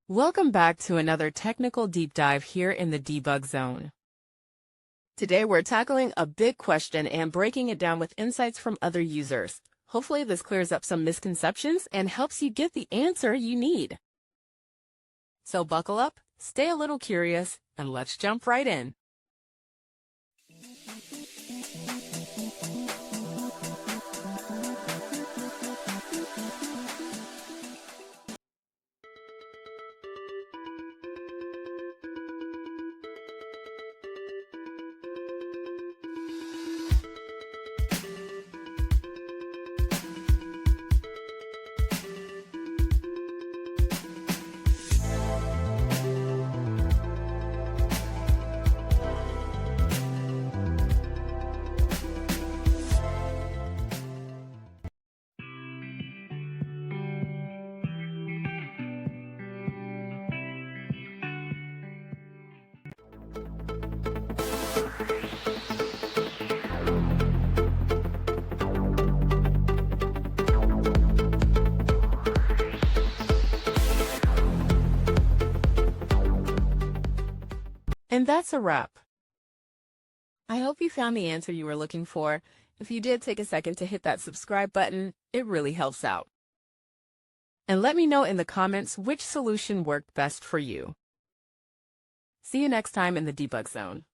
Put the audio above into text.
Welcome back to another technical deep dive here in the debug zone. Today we're tackling a big question and breaking it down with insights from other users. Hopefully this clears up some misconceptions and helps you get the answer you need. So buckle up, stay a little curious, and let's jump right in. And that's a wrap. I hope you found the answer you were looking for. If you did, take a second to hit that subscribe button. It really helps out. And let me know in the comments which solution worked best for you. See you next time in the debug zone.